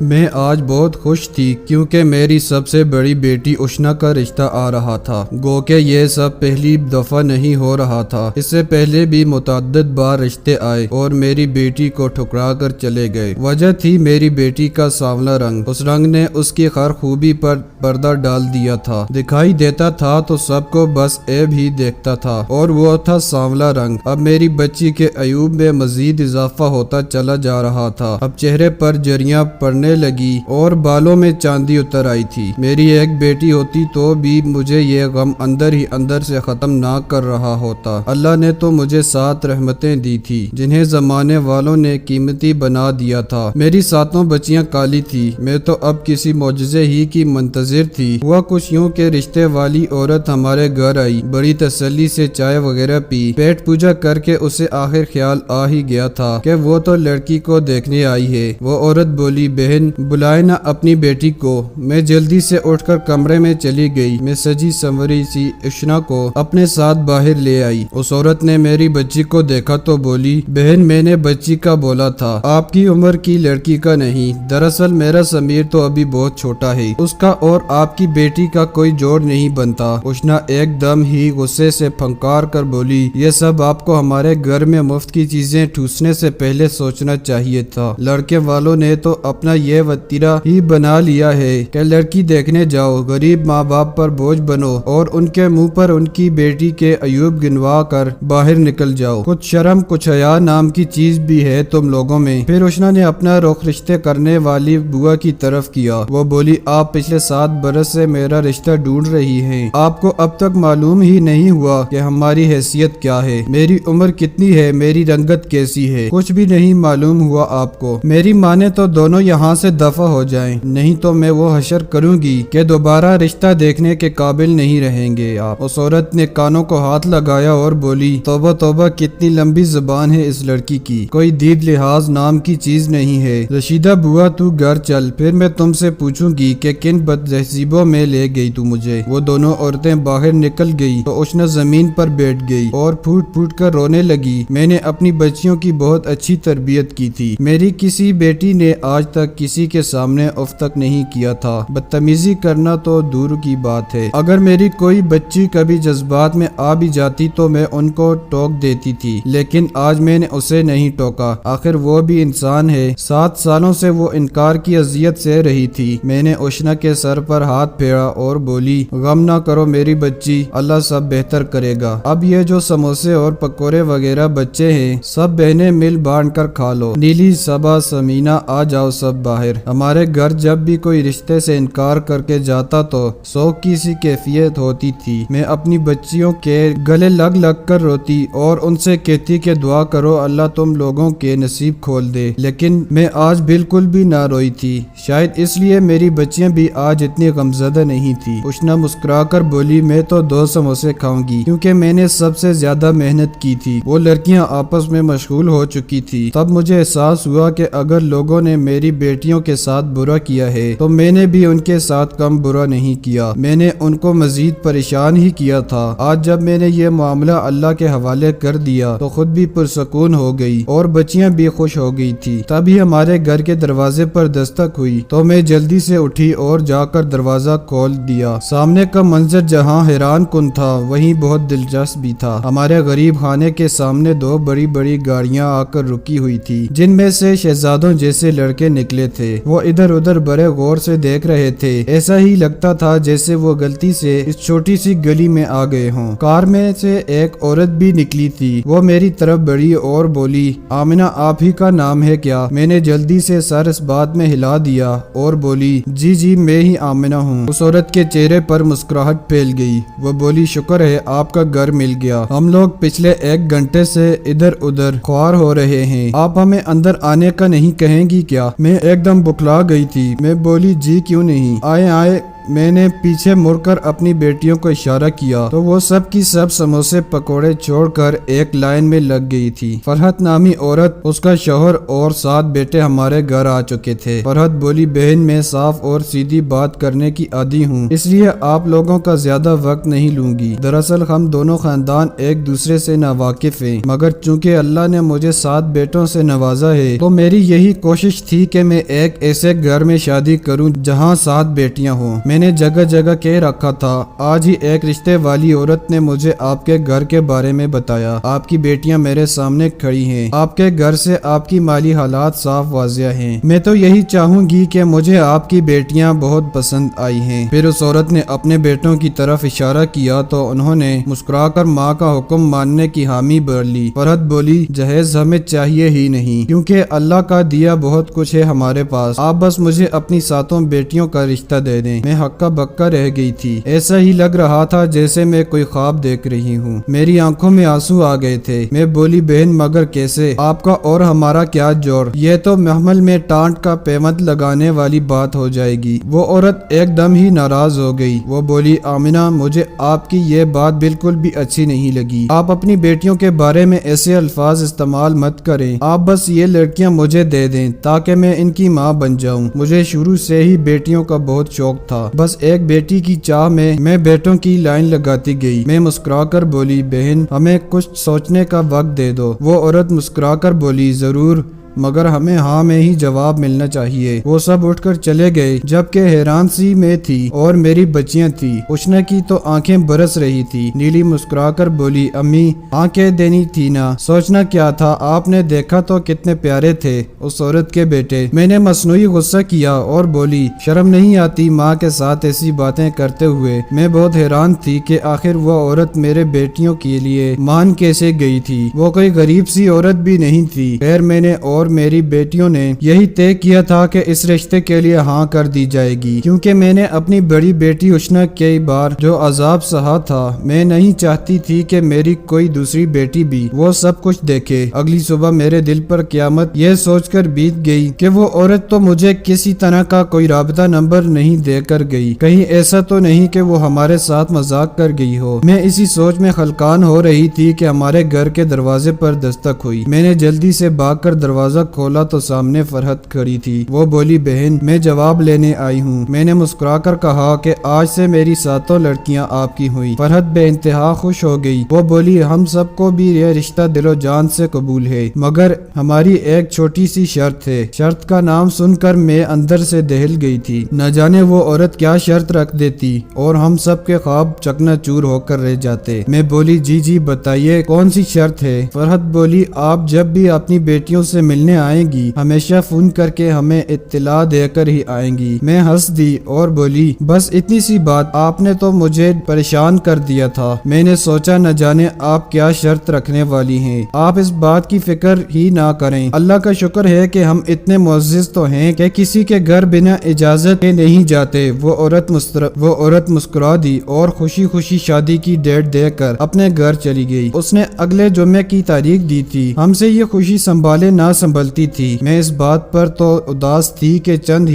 میں آج بہت خوش تھی کیونکہ میری سب سے بڑی بیٹی اشنا کا رشتہ آ رہا تھا۔ گو کہ یہ سب پہلی دفعہ نہیں ہو رہا تھا، اس سے پہلے بھی متعدد بار رشتے آئے اور میری بیٹی کو ٹھکرا کر چلے گئے۔ وجہ تھی میری بیٹی کا سانولا رنگ۔ اس رنگ نے اس کی ہر خوبی پر پردہ ڈال دیا تھا۔ دکھائی دیتا تھا تو سب کو بس عیب ہی دیکھتا تھا، اور وہ تھا سانولا رنگ۔ اب میری بچی کے عیوب میں مزید اضافہ ہوتا چلا جا رہا تھا۔ اب چہرے پر جریاں پڑنے لگی اور بالوں میں چاندی اتر آئی تھی۔ میری ایک بیٹی ہوتی تو بھی مجھے یہ غم اندر ہی اندر سے ختم نہ کر رہا ہوتا۔ اللہ نے تو مجھے 7 رحمتیں دی تھی جنہیں زمانے والوں نے قیمتی بنا دیا تھا۔ میری 7 بچیاں کالی تھی۔ میں تو اب کسی معجزے ہی کی منتظر تھی۔ ہوا کچھ یوں کہ رشتے والی عورت ہمارے گھر آئی، بڑی تسلی سے چائے وغیرہ پی، پیٹ پوجا کر کے اسے آخر خیال آ ہی گیا تھا کہ وہ تو لڑکی کو دیکھنے آئی ہے۔ وہ عورت بولی، بہن بلائے نا اپنی بیٹی کو۔ میں جلدی سے اٹھ کر کمرے میں چلی گئی۔ میں سجی سنوری سی اشنا کو اپنے ساتھ باہر لے آئی۔ اس عورت نے میری بچی کو دیکھا تو بولی، بہن میں نے بچی کا بولا تھا، آپ کی عمر کی لڑکی کا نہیں۔ دراصل میرا سمیر تو ابھی بہت چھوٹا ہے، اس کا اور آپ کی بیٹی کا کوئی جوڑ نہیں بنتا۔ اشنا ایک دم ہی غصے سے پھنکار کر بولی، یہ سب آپ کو ہمارے گھر میں مفت کی چیزیں ٹھوسنے سے پہلے سوچنا چاہیے تھا۔ لڑکے والوں نے تو اپنا یہ وتیرہ ہی بنا لیا ہے کہ لڑکی دیکھنے جاؤ، غریب ماں باپ پر بوجھ بنو اور ان کے منہ پر ان کی بیٹی کے عیوب گنوا کر باہر نکل جاؤ۔ کچھ شرم کچھ حیا نام کی چیز بھی ہے تم لوگوں میں۔ پھر اشنا نے اپنا رخ رشتے کرنے والی بوا کی طرف کیا۔ وہ بولی، آپ پچھلے 7 برس سے میرا رشتہ ڈھونڈ رہی ہیں، آپ کو اب تک معلوم ہی نہیں ہوا کہ ہماری حیثیت کیا ہے، میری عمر کتنی ہے، میری رنگت کیسی ہے، کچھ بھی نہیں معلوم ہوا آپ کو۔ میری مانے تو دونوں یہاں سے دفع ہو جائیں، نہیں تو میں وہ حشر کروں گی کہ دوبارہ رشتہ دیکھنے کے قابل نہیں رہیں گے آپ۔ اس عورت نے کانوں کو ہاتھ لگایا اور بولی، توبہ توبہ کتنی لمبی زبان ہے اس لڑکی کی، کوئی دید لحاظ نام کی چیز نہیں ہے۔ رشیدہ بوا تو گھر چل، پھر میں تم سے پوچھوں گی کہ کن بد تہذیبوں میں لے گئی تو مجھے۔ وہ دونوں عورتیں باہر نکل گئی تو اشنا زمین پر بیٹھ گئی اور پھوٹ پھوٹ کر رونے لگی۔ میں نے اپنی بچیوں کی بہت اچھی تربیت کی تھی، میری کسی بیٹی نے آج تک کسی کے سامنے اف تک نہیں کیا تھا، بدتمیزی کرنا تو دور کی بات ہے۔ اگر میری کوئی بچی کبھی جذبات میں آ بھی جاتی تو میں ان کو ٹوک دیتی تھی، لیکن آج میں نے اسے نہیں ٹوکا، آخر وہ بھی انسان ہے۔ 7 سالوں سے وہ انکار کی اذیت سہ رہی تھی۔ میں نے اشنا کے سر پر ہاتھ پھیرا اور بولی، غم نہ کرو میری بچی، اللہ سب بہتر کرے گا۔ اب یہ جو سموسے اور پکوڑے وغیرہ بچے ہیں سب بہنیں مل بانٹ کر کھا لو۔ نیلی، صبا، سمینہ آ جاؤ سب باہر۔ ہمارے گھر جب بھی کوئی رشتے سے انکار کر کے جاتا تو سوگ کی سی کیفیت ہوتی تھی۔ میں اپنی بچیوں کے گلے لگ لگ کر روتی اور ان سے کہتی کہ دعا کرو اللہ تم لوگوں کے نصیب کھول دے، لیکن میں آج بالکل بھی نہ روئی تھی، شاید اس لیے میری بچیاں بھی آج اتنی غمزدہ نہیں تھی۔ اشنا مسکرا کر بولی، میں تو 2 سموسے کھاؤں گی کیونکہ میں نے سب سے زیادہ محنت کی تھی۔ وہ لڑکیاں آپس میں مشغول ہو چکی تھی۔ تب مجھے احساس ہوا کہ اگر لوگوں نے میری بیٹیوں کے ساتھ برا کیا ہے تو میں نے بھی ان کے ساتھ کم برا نہیں کیا، میں نے ان کو مزید پریشان ہی کیا تھا۔ آج جب میں نے یہ معاملہ اللہ کے حوالے کر دیا تو خود بھی پرسکون ہو گئی اور بچیاں بھی خوش ہو گئی تھی۔ تبھی ہمارے گھر کے دروازے پر دستک ہوئی تو میں جلدی سے اٹھی اور جا کر دروازہ کھول دیا۔ سامنے کا منظر جہاں حیران کن تھا وہیں بہت دلچسپ بھی تھا۔ ہمارے غریب خانے کے سامنے 2 بڑی بڑی گاڑیاں آ کر رکی ہوئی تھی جن میں سے شہزادوں جیسے لڑکے نکلے تھے۔ وہ ادھر ادھر بڑے غور سے دیکھ رہے تھے، ایسا ہی لگتا تھا جیسے وہ غلطی سے اس چھوٹی سی گلی میں آ گئے ہوں۔ کار میں سے ایک عورت بھی نکلی تھی، وہ میری طرف بڑھی اور بولی، آمنہ آپ ہی کا نام ہے کیا؟ میں نے جلدی سے سر اس بات میں ہلا دیا اور بولی، جی جی میں ہی آمنہ ہوں۔ اس عورت کے چہرے پر مسکراہٹ پھیل گئی۔ وہ بولی، شکر ہے آپ کا گھر مل گیا، ہم لوگ پچھلے 1 گھنٹے سے ادھر ادھر خوار ہو رہے ہیں، آپ ہمیں اندر آنے کا نہیں کہیں گی کیا؟ میں ایک دم بکھلا گئی تھی۔ میں بولی، جی کیوں نہیں، آئے آئے میں نے پیچھے مڑ کر اپنی بیٹیوں کو اشارہ کیا تو وہ سب کی سب سموسے پکوڑے چھوڑ کر ایک لائن میں لگ گئی تھی۔ فرحت نامی عورت، اس کا شوہر اور 7 بیٹے ہمارے گھر آ چکے تھے۔ فرحت بولی بہن میں صاف اور سیدھی بات کرنے کی عادی ہوں، اس لیے آپ لوگوں کا زیادہ وقت نہیں لوں گی۔ دراصل ہم دونوں خاندان ایک دوسرے سے ناواقف ہیں، مگر چونکہ اللہ نے مجھے 7 بیٹوں سے نوازا ہے تو میری یہی کوشش تھی کہ میں ایک ایسے گھر میں شادی کروں جہاں 7 بیٹیاں ہوں۔ میں نے جگہ جگہ کہہ رکھا تھا۔ آج ہی ایک رشتے والی عورت نے مجھے آپ کے گھر کے بارے میں بتایا۔ آپ کی بیٹیاں میرے سامنے کھڑی ہیں، آپ کے گھر سے آپ کی مالی حالات صاف واضح ہیں۔ میں تو یہی چاہوں گی کہ مجھے آپ کی بیٹیاں بہت پسند آئی ہیں۔ پھر اس عورت نے اپنے بیٹوں کی طرف اشارہ کیا تو انہوں نے مسکرا کر ماں کا حکم ماننے کی حامی بھر لی۔ فرحت بولی جہیز ہمیں چاہیے ہی نہیں، کیونکہ اللہ کا دیا بہت کچھ ہے ہمارے پاس، آپ بس مجھے اپنی 7 بیٹیوں کا رشتہ دے دیں۔ میں ہکا بکا رہ گئی تھی، ایسا ہی لگ رہا تھا جیسے میں کوئی خواب دیکھ رہی ہوں۔ میری آنکھوں میں آنسو آ گئے تھے۔ میں بولی بہن مگر کیسے؟ آپ کا اور ہمارا کیا جوڑ؟ یہ تو محمل میں ٹانٹ کا پیوند لگانے والی بات ہو جائے گی۔ وہ عورت ایک دم ہی ناراض ہو گئی۔ وہ بولی آمنہ مجھے آپ کی یہ بات بالکل بھی اچھی نہیں لگی۔ آپ اپنی بیٹیوں کے بارے میں ایسے الفاظ استعمال مت کریں۔ آپ بس یہ لڑکیاں مجھے دے دیں تاکہ میں ان کی ماں بن جاؤں۔ مجھے شروع سے ہی بیٹیوں کا بہت شوق تھا، بس ایک بیٹی کی چاہ میں بیٹوں کی لائن لگاتی گئی۔ میں مسکرا کر بولی بہن ہمیں کچھ سوچنے کا وقت دے دو۔ وہ عورت مسکرا کر بولی ضرور، مگر ہمیں ہاں میں ہی جواب ملنا چاہیے۔ وہ سب اٹھ کر چلے گئے جبکہ حیران سی میں تھی اور میری بچیاں تھی۔ اشنا کی تو آنکھیں برس رہی تھی۔ نیلی مسکرا کر بولی امی آنکھیں دینی تھی نا، سوچنا کیا تھا، آپ نے دیکھا تو کتنے پیارے تھے اس عورت کے بیٹے۔ میں نے مصنوعی غصہ کیا اور بولی شرم نہیں آتی ماں کے ساتھ ایسی باتیں کرتے ہوئے؟ میں بہت حیران تھی کہ آخر وہ عورت میرے بیٹیوں کے لیے مان کیسے گئی تھی۔ وہ کوئی غریب سی عورت بھی نہیں تھی۔ خیر میں نے اور میری بیٹیوں نے یہی طے کیا تھا کہ اس رشتے کے لیے ہاں کر دی جائے گی، کیونکہ میں نے اپنی بڑی بیٹی اشنا کئی بار جو عذاب سہا تھا، میں نہیں چاہتی تھی کہ میری کوئی دوسری بیٹی بھی وہ سب کچھ دیکھے۔ اگلی صبح میرے دل پر قیامت یہ سوچ کر بیت گئی کہ وہ عورت تو مجھے کسی طرح کا کوئی رابطہ نمبر نہیں دے کر گئی، کہیں ایسا تو نہیں کہ وہ ہمارے ساتھ مذاق کر گئی ہو۔ میں اسی سوچ میں خلقان ہو رہی تھی کہ ہمارے گھر کے دروازے پر دستک ہوئی۔ میں نے جلدی سے بھاگ کر دروازہ کھولا تو سامنے فرحت کھڑی تھی۔ وہ بولی بہن میں جواب لینے آئی ہوں۔ میں نے مسکرا کر کہا کہ آج سے میری 7 لڑکیاں آپ کی ہوئی۔ فرحت بے انتہا خوش ہو گئی۔ وہ بولی ہم سب کو بھی یہ رشتہ دل و جان سے قبول ہے، مگر ہماری ایک چھوٹی سی شرط ہے۔ شرط کا نام سن کر میں اندر سے دہل گئی تھی، نہ جانے وہ عورت کیا شرط رکھ دیتی اور ہم سب کے خواب چکنا چور ہو کر رہ جاتے۔ میں بولی جی بتائیے کون سی شرط ہے؟ فرحت بولی آپ جب بھی اپنی بیٹیوں سے ملنے آئیں گی ہمیشہ فون کر کے ہمیں اطلاع دے کر ہی آئیں گی۔ میں ہنس دی اور بولی بس اتنی سی بات، آپ نے تو مجھے پریشان کر دیا تھا۔ میں نے سوچا نہ جانے آپ کیا شرط رکھنے والی ہیں۔ آپ اس بات کی فکر ہی نہ کریں، اللہ کا شکر ہے کہ ہم اتنے معزز تو ہیں کہ کسی کے گھر بنا اجازت کے نہیں جاتے۔ وہ عورت مسکرا دی اور خوشی خوشی شادی کی ڈیٹ دے کر اپنے گھر چلی گئی۔ اس نے اگلے جمعے کی تاریخ دی تھی۔ ہم سے یہ خوشی سنبھالے نہ سنبھلتی تھی۔ میں اس بات پر تو اداس تھی کہ چند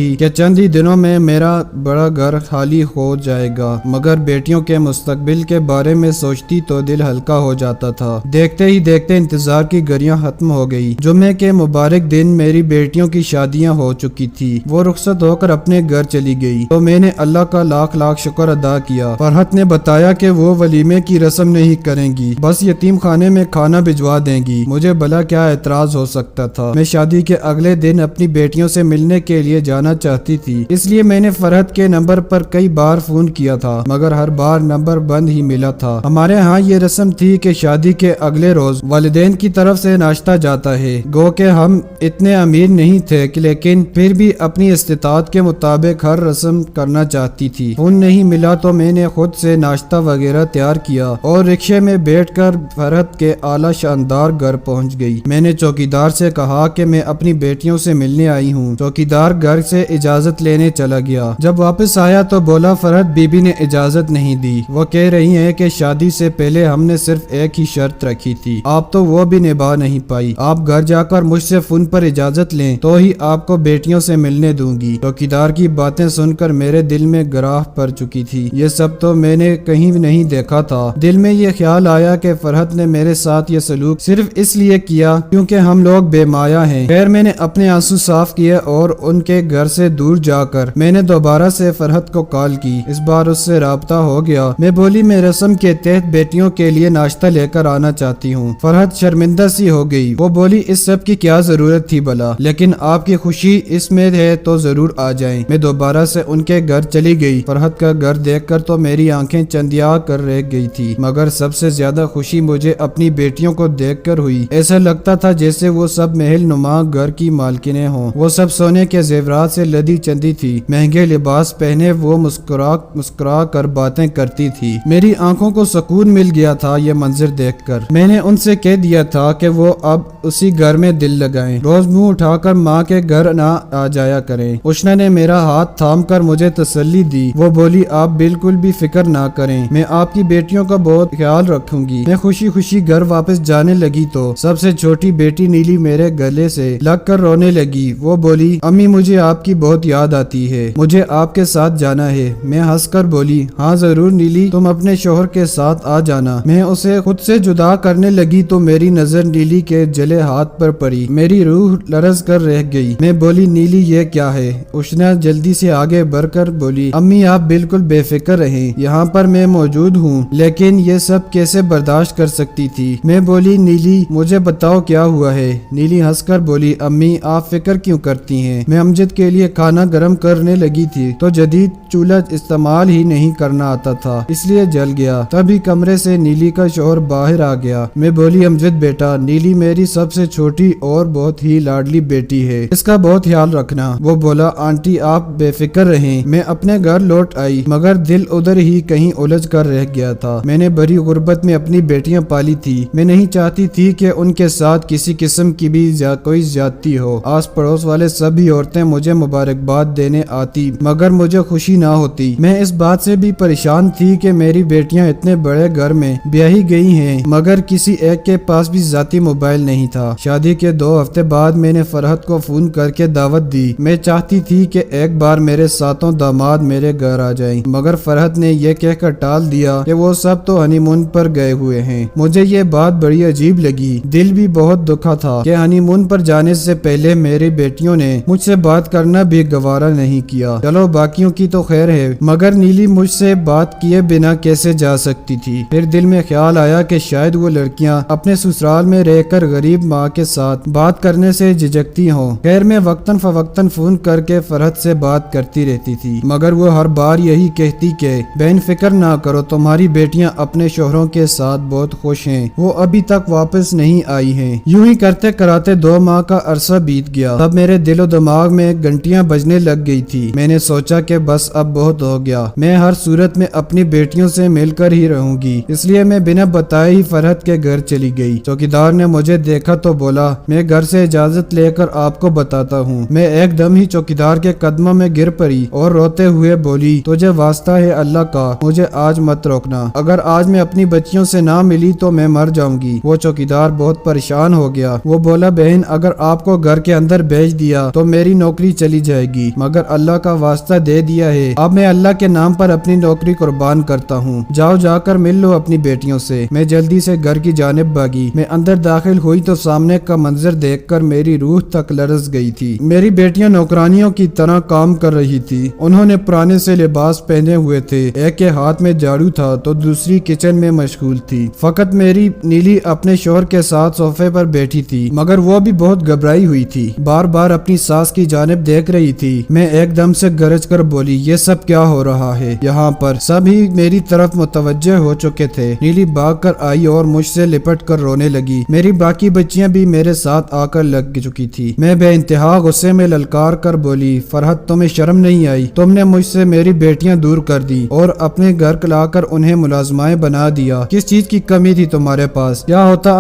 ہی دنوں میں میرا بڑا گھر خالی ہو جائے گا، مگر بیٹیوں کے مستقبل کے بارے میں سوچتی تو دل ہلکا ہو جاتا تھا۔ دیکھتے ہی دیکھتے انتظار کی گھڑیاں ختم ہو گئی۔ جمعے کے مبارک دن میری بیٹیوں کی شادیاں ہو چکی تھی۔ وہ رخصت ہو کر اپنے گھر چلی گئی تو میں نے اللہ کا لاکھ شکر ادا کیا۔ فرحت نے بتایا کہ وہ ولیمے کی رسم نہیں کریں گی، بس یتیم خانے میں کھانا بھجوا دیں گی۔ مجھے بھلا کیا اعتراض ہو سکتا تھا؟ میں شادی کے اگلے دن اپنی بیٹیوں سے ملنے کے لیے جانا چاہتی تھی، اس لیے میں نے فرحت کے نمبر پر کئی بار فون کیا تھا، مگر ہر بار نمبر بند ہی ملا تھا۔ ہمارے ہاں یہ رسم تھی کہ شادی کے اگلے روز والدین کی طرف سے ناشتہ جاتا ہے۔ گو کہ ہم اتنے امیر نہیں تھے لیکن پھر بھی اپنی استطاعت کے مطابق ہر رسم کرنا چاہتی تھی۔ فون نہیں ملا تو میں نے خود سے ناشتہ وغیرہ تیار کیا اور رکشے میں بیٹھ کر فرحت کے اعلی شاندار گھر پہنچ گئی۔ میں نے چوکیدار سے کہا کہا کہ میں اپنی بیٹیوں سے ملنے آئی ہوں۔ چوکیدار گھر سے اجازت لینے چلا گیا۔ جب واپس آیا تو بولا فرحت بی بی نے اجازت نہیں دی، وہ کہہ رہی ہیں کہ شادی سے پہلے ہم نے صرف ایک ہی شرط رکھی تھی، آپ تو وہ بھی نبھا نہیں پائی، آپ گھر جا کر مجھ سے فون پر اجازت لیں تو ہی آپ کو بیٹیوں سے ملنے دوں گی۔ چوکیدار کی باتیں سن کر میرے دل میں گراہ پڑ چکی تھی، یہ سب تو میں نے کہیں نہیں دیکھا تھا۔ دل میں یہ خیال آیا کہ فرحت نے میرے ساتھ یہ سلوک صرف اس لیے کیا کیونکہ ہم لوگ بے مایا ہیں۔ خیر میں نے اپنے آنسو صاف کیے اور ان کے گھر سے دور جا کر میں نے دوبارہ سے فرحت کو کال کی۔ اس بار اس سے رابطہ ہو گیا۔ میں بولی میں رسم کے تحت بیٹیوں کے لیے ناشتہ لے کر آنا چاہتی ہوں۔ فرحت شرمندہ سی ہو گئی، وہ بولی اس سب کی کیا ضرورت تھی بلا، لیکن آپ کی خوشی اس میں ہے تو ضرور آ جائیں۔ میں دوبارہ سے ان کے گھر چلی گئی۔ فرحت کا گھر دیکھ کر تو میری آنکھیں چندیا کر رہ گئی تھی، مگر سب سے زیادہ خوشی مجھے اپنی بیٹیوں کو دیکھ کر ہوئی۔ ایسا لگتا تھا جیسے وہ سب محل نما گھر کی مالکنیں ہوں۔ وہ سب سونے کے زیورات سے لدی چندی تھی، مہنگے لباس پہنے وہ مسکرا کر باتیں کرتی تھی۔ میری آنکھوں کو سکون مل گیا تھا یہ منظر دیکھ کر۔ میں نے ان سے کہہ دیا تھا کہ وہ اب اسی گھر میں دل لگائیں، روز منہ اٹھا کر ماں کے گھر نہ آ جایا کریں۔ اشنا نے میرا ہاتھ تھام کر مجھے تسلی دی، وہ بولی آپ بالکل بھی فکر نہ کریں، میں آپ کی بیٹیوں کا بہت خیال رکھوں گی۔ میں خوشی خوشی گھر واپس جانے لگی تو سب سے چھوٹی بیٹی نیلی میرے گلے سے لگ کر رونے لگی۔ وہ بولی امی مجھے آپ کی بہت یاد آتی ہے، مجھے آپ کے ساتھ جانا ہے۔ میں ہنس کر بولی ہاں ضرور نیلی، تم اپنے شوہر کے ساتھ آ جانا۔ میں اسے خود سے جدا کرنے لگی تو میری نظر نیلی کے جلے ہاتھ پر پڑی، میری روح لرز کر رہ گئی۔ میں بولی نیلی یہ کیا ہے؟ اشنا جلدی سے آگے بڑھ کر بولی امی آپ بالکل بے فکر رہیں، یہاں پر میں موجود ہوں، لیکن یہ سب کیسے برداشت کر سکتی تھی؟ میں بولی نیلی مجھے بتاؤ کیا ہوا ہے؟ نیلی ہنس کر بولی امی آپ فکر کیوں کرتی ہیں؟ میں امجد کے لیے کھانا گرم کرنے لگی تھی تو جدید چولہا استعمال ہی نہیں کرنا آتا تھا، اس لیے جل گیا۔ تبھی کمرے سے نیلی کا شوہر باہر آ گیا۔ میں بولی امجد بیٹا، نیلی میری سب سے چھوٹی اور بہت ہی لاڈلی بیٹی ہے، اس کا بہت خیال رکھنا۔ وہ بولا آنٹی آپ بے فکر رہیں۔ میں اپنے گھر لوٹ آئی مگر دل ادھر ہی کہیں الجھ کر رہ گیا تھا۔ میں نے بڑی غربت میں اپنی بیٹیاں پالی تھی، میں نہیں چاہتی تھی کہ ان کے ساتھ کسی قسم کی بھی کوئی زیادتی ہو۔ آس پڑوس والے سبھی عورتیں مجھے مبارکباد دینے آتی مگر مجھے خوشی نہ ہوتی۔ میں اس بات سے بھی پریشان تھی کہ میری بیٹیاں اتنے بڑے گھر میں بیاہی گئی ہیں مگر کسی ایک کے پاس بھی ذاتی موبائل نہیں تھا۔ شادی کے 2 ہفتے بعد میں نے فرحت کو فون کر کے دعوت دی۔ میں چاہتی تھی کہ ایک بار میرے ساتوں داماد میرے گھر آ جائیں مگر فرحت نے یہ کہہ کر ٹال دیا کہ وہ سب تو ہنی مون پر گئے ہوئے ہیں۔ مجھے یہ بات بڑی عجیب لگی، دل بھی بہت دکھا تھا کہ ہنی مون پر جانے سے پہلے میری بیٹیوں نے مجھ سے بات کرنا بھی گوارا نہیں کیا۔ چلو باقیوں کی تو خیر ہے مگر نیلی مجھ سے بات کیے بنا کیسے جا سکتی تھی؟ پھر دل میں خیال آیا کہ شاید وہ لڑکیاں اپنے سسرال میں رہ کر غریب ماں کے ساتھ بات کرنے سے جھجکتی ہوں۔ خیر میں وقتاً فوقتاً فون کر کے فرحت سے بات کرتی رہتی تھی مگر وہ ہر بار یہی کہتی کہ بہن فکر نہ کرو، تمہاری بیٹیاں اپنے شوہروں کے ساتھ بہت خوش ہیں، وہ ابھی تک واپس نہیں آئی ہیں۔ یوں ہی کرتے کراتے 2 ماہ کا عرصہ بیت گیا۔ تب میرے دل و دماغ میں گھنٹیاں بجنے لگ گئی تھی۔ میں نے سوچا کہ بس اب بہت ہو گیا، میں ہر صورت میں اپنی بیٹیوں سے مل کر ہی رہوں گی، اس لیے میں بنا بتائے ہی فرحت کے گھر چلی گئی۔ چوکیدار نے مجھے دیکھا تو بولا میں گھر سے اجازت لے کر آپ کو بتاتا ہوں۔ میں ایک دم ہی چوکیدار کے قدموں میں گر پڑی اور روتے ہوئے بولی تجھے واسطہ ہے اللہ کا، مجھے آج مت روکنا، اگر آج میں اپنی بچیوں سے نہ ملی تو میں مر جاؤں گی۔ وہ چوکیدار بہت پریشان ہو گیا۔ وہ بولا بہن اگر آپ کو گھر کے اندر بھیج دیا تو میری نوکری چلی جائے گی، مگر اللہ کا واسطہ دے دیا ہے، اب میں اللہ کے نام پر اپنی نوکری قربان کرتا ہوں، جاؤ جا کر مل لو اپنی بیٹیوں سے۔ میں جلدی سے گھر کی جانب بھاگی۔ میں اندر داخل ہوئی تو سامنے کا منظر دیکھ کر میری روح تک لرز گئی تھی۔ میری بیٹیاں نوکرانیوں کی طرح کام کر رہی تھی، انہوں نے پرانے سے لباس پہنے ہوئے تھے، ایک کے ہاتھ میں جھاڑو تھا تو دوسری کچن میں مشغول تھی۔ فقط میری نیلی اپنے شوہر کے ساتھ صوفے پر بیٹھی تھی مگر وہ بھی بہت گھبرائی ہوئی تھی، بار بار اپنی ساس کی جانب دیکھ رہی تھی۔ میں ایک دم سے گرج کر بولی یہ سب کیا ہو رہا ہے یہاں پر؟ سب ہی میری طرف متوجہ ہو چکے تھے۔ نیلی بھاگ کر آئی اور مجھ سے لپٹ کر رونے لگی۔ میری باقی بچیاں بھی میرے ساتھ آ کر لگ چکی تھی۔ میں بے انتہا غصے میں للکار کر بولی فرحت تمہیں شرم نہیں آئی؟ تم نے مجھ سے میری بیٹیاں دور کر دی اور اپنے گھر لا کر انہیں ملازمائیں بنا دیا، کس چیز کی کمی تھی تمہارے پاس؟ کیا ہوتا